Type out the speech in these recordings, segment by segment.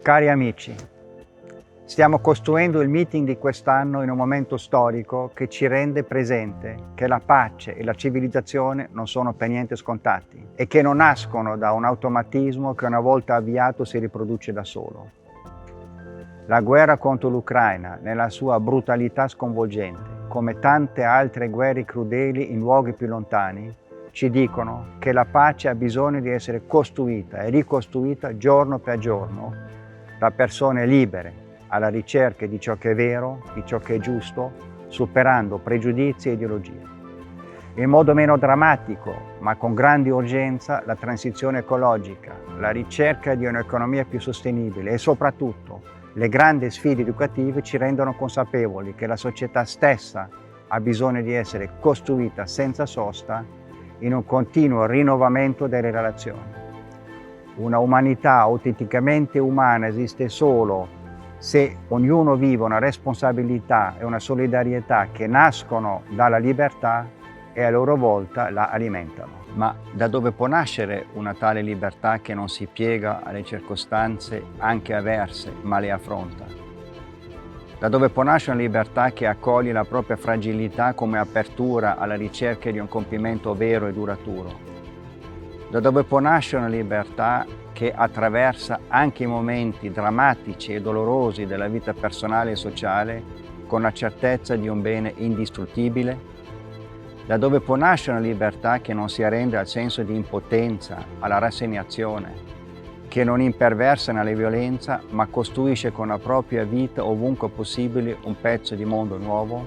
Cari amici, stiamo costruendo il meeting di quest'anno in un momento storico che ci rende presente che la pace e la civilizzazione non sono per niente scontati e che non nascono da un automatismo che una volta avviato si riproduce da solo. La guerra contro l'Ucraina, nella sua brutalità sconvolgente, come tante altre guerre crudeli in luoghi più lontani, ci dicono che la pace ha bisogno di essere costruita e ricostruita giorno per giorno da persone libere, alla ricerca di ciò che è vero, di ciò che è giusto, superando pregiudizi e ideologie. In modo meno drammatico, ma con grande urgenza, la transizione ecologica, la ricerca di un'economia più sostenibile e soprattutto le grandi sfide educative ci rendono consapevoli che la società stessa ha bisogno di essere costruita senza sosta in un continuo rinnovamento delle relazioni. Una umanità autenticamente umana esiste solo se ognuno vive una responsabilità e una solidarietà che nascono dalla libertà e a loro volta la alimentano. Ma da dove può nascere una tale libertà che non si piega alle circostanze anche avverse, ma le affronta? Da dove può nascere una libertà che accoglie la propria fragilità come apertura alla ricerca di un compimento vero e duraturo? Da dove può nascere una libertà che attraversa anche i momenti drammatici e dolorosi della vita personale e sociale con la certezza di un bene indistruttibile? Da dove può nascere una libertà che non si arrende al senso di impotenza, alla rassegnazione, che non imperversa nella violenza ma costruisce con la propria vita ovunque possibile un pezzo di mondo nuovo?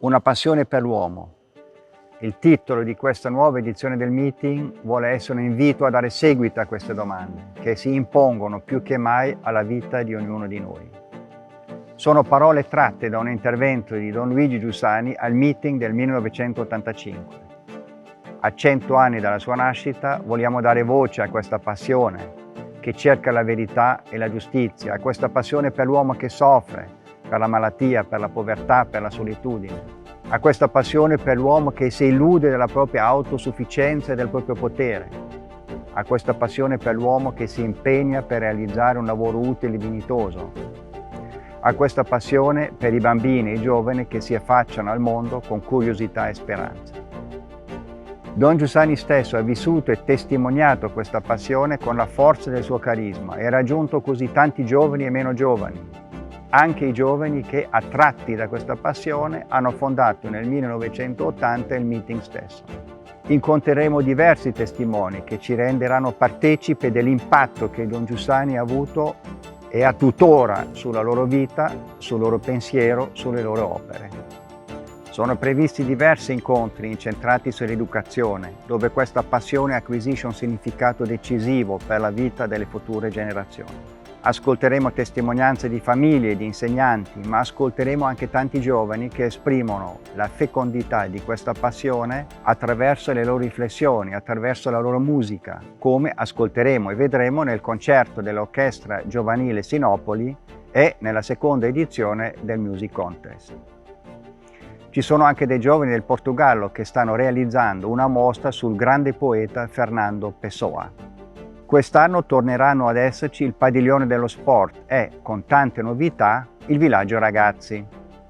Una passione per l'uomo. Il titolo di questa nuova edizione del meeting vuole essere un invito a dare seguito a queste domande, che si impongono più che mai alla vita di ognuno di noi. Sono parole tratte da un intervento di Don Luigi Giussani al meeting del 1985. A 100 anni dalla sua nascita vogliamo dare voce a questa passione che cerca la verità e la giustizia, a questa passione per l'uomo che soffre, per la malattia, per la povertà, per la solitudine. A questa passione per l'uomo che si illude della propria autosufficienza e del proprio potere, a questa passione per l'uomo che si impegna per realizzare un lavoro utile e dignitoso, a questa passione per i bambini e i giovani che si affacciano al mondo con curiosità e speranza. Don Giussani stesso ha vissuto e testimoniato questa passione con la forza del suo carisma e ha raggiunto così tanti giovani e meno giovani, anche i giovani che, attratti da questa passione, hanno fondato nel 1980 il meeting stesso. Incontreremo diversi testimoni che ci renderanno partecipi dell'impatto che Don Giussani ha avuto e ha tuttora sulla loro vita, sul loro pensiero, sulle loro opere. Sono previsti diversi incontri incentrati sull'educazione, dove questa passione acquisisce un significato decisivo per la vita delle future generazioni. Ascolteremo testimonianze di famiglie e di insegnanti, ma ascolteremo anche tanti giovani che esprimono la fecondità di questa passione attraverso le loro riflessioni, attraverso la loro musica, come ascolteremo e vedremo nel concerto dell'Orchestra Giovanile Sinopoli e nella seconda edizione del Music Contest. Ci sono anche dei giovani del Portogallo che stanno realizzando una mostra sul grande poeta Fernando Pessoa. Quest'anno torneranno ad esserci il Padiglione dello Sport e, con tante novità, il Villaggio Ragazzi.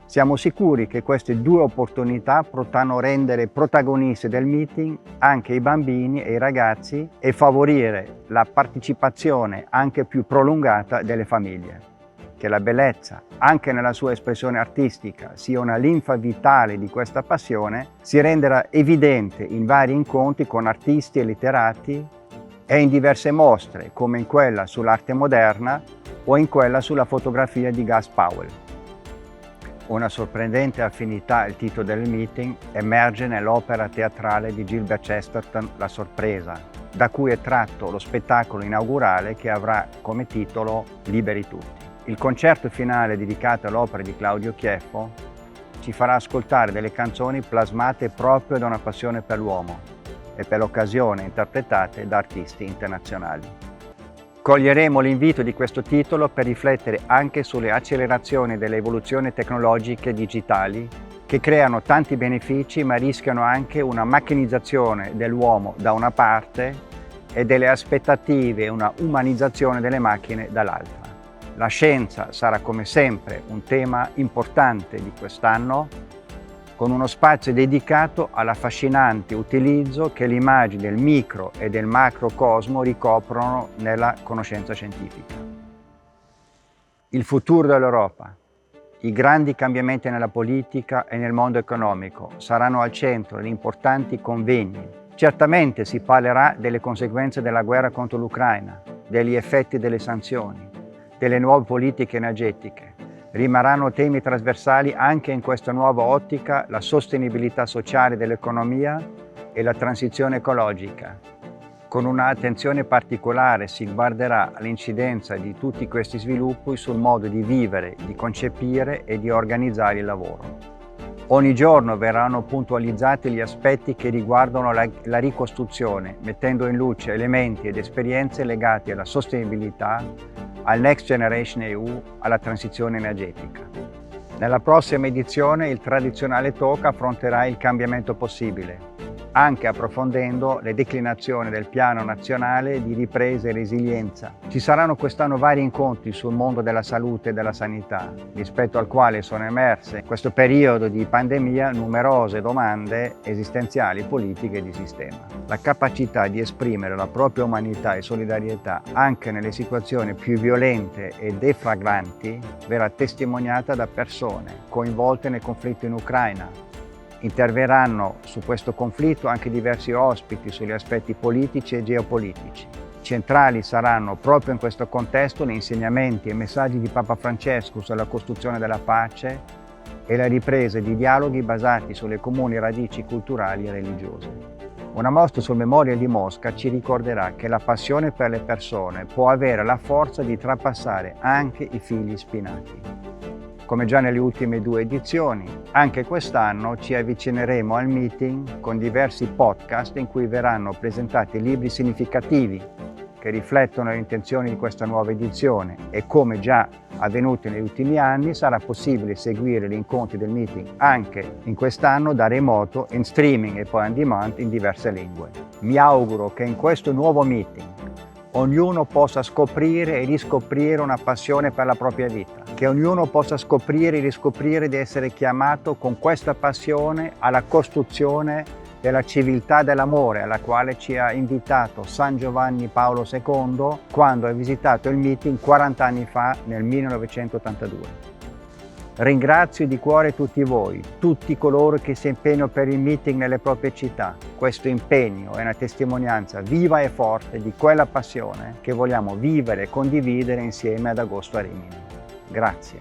Siamo sicuri che queste due opportunità potranno rendere protagonisti del meeting anche i bambini e i ragazzi e favorire la partecipazione anche più prolungata delle famiglie. Che la bellezza, anche nella sua espressione artistica, sia una linfa vitale di questa passione, si renderà evidente in vari incontri con artisti e letterati e in diverse mostre, come in quella sull'arte moderna o in quella sulla fotografia di Gus Powell. Una sorprendente affinità al titolo del meeting emerge nell'opera teatrale di Gilbert Chesterton La sorpresa, da cui è tratto lo spettacolo inaugurale che avrà come titolo Liberi tutti. Il concerto finale dedicato all'opera di Claudio Chieffo ci farà ascoltare delle canzoni plasmate proprio da una passione per l'uomo e per l'occasione interpretate da artisti internazionali. Coglieremo l'invito di questo titolo per riflettere anche sulle accelerazioni delle evoluzioni tecnologiche digitali che creano tanti benefici ma rischiano anche una macchinizzazione dell'uomo da una parte e delle aspettative e una umanizzazione delle macchine dall'altra. La scienza sarà come sempre un tema importante di quest'anno, con uno spazio dedicato all'affascinante utilizzo che le immagini del micro e del macrocosmo ricoprono nella conoscenza scientifica. Il futuro dell'Europa, i grandi cambiamenti nella politica e nel mondo economico saranno al centro di importanti convegni. Certamente si parlerà delle conseguenze della guerra contro l'Ucraina, degli effetti delle sanzioni, delle nuove politiche energetiche. Rimarranno temi trasversali anche in questa nuova ottica la sostenibilità sociale dell'economia e la transizione ecologica. Con un'attenzione particolare si guarderà all'incidenza di tutti questi sviluppi sul modo di vivere, di concepire e di organizzare il lavoro. Ogni giorno verranno puntualizzati gli aspetti che riguardano la ricostruzione, mettendo in luce elementi ed esperienze legati alla sostenibilità, al Next Generation EU, alla transizione energetica. Nella prossima edizione il tradizionale talk affronterà il cambiamento possibile, anche approfondendo le declinazioni del Piano Nazionale di Ripresa e Resilienza. Ci saranno quest'anno vari incontri sul mondo della salute e della sanità, rispetto al quale sono emerse in questo periodo di pandemia numerose domande esistenziali, politiche e di sistema. La capacità di esprimere la propria umanità e solidarietà anche nelle situazioni più violente e deflagranti verrà testimoniata da persone coinvolte nel conflitto in Ucraina. Interverranno su questo conflitto anche diversi ospiti sugli aspetti politici e geopolitici. Centrali saranno proprio in questo contesto gli insegnamenti e messaggi di Papa Francesco sulla costruzione della pace e la ripresa di dialoghi basati sulle comuni radici culturali e religiose. Una mostra sul Memorial di Mosca ci ricorderà che la passione per le persone può avere la forza di trapassare anche i fili spinati. Come già nelle ultime 2 edizioni, anche quest'anno ci avvicineremo al meeting con diversi podcast in cui verranno presentati libri significativi che riflettono le intenzioni di questa nuova edizione e, come già avvenuto negli ultimi anni, sarà possibile seguire gli incontri del meeting anche in quest'anno da remoto, in streaming e poi on demand in diverse lingue. Mi auguro che in questo nuovo meeting ognuno possa scoprire e riscoprire una passione per la propria vita, che ognuno possa scoprire e riscoprire di essere chiamato con questa passione alla costruzione della civiltà dell'amore alla quale ci ha invitato San Giovanni Paolo II quando ha visitato il meeting 40 anni fa nel 1982. Ringrazio di cuore tutti voi, tutti coloro che si impegnano per il meeting nelle proprie città. Questo impegno è una testimonianza viva e forte di quella passione che vogliamo vivere e condividere insieme ad agosto a Rimini. Grazie.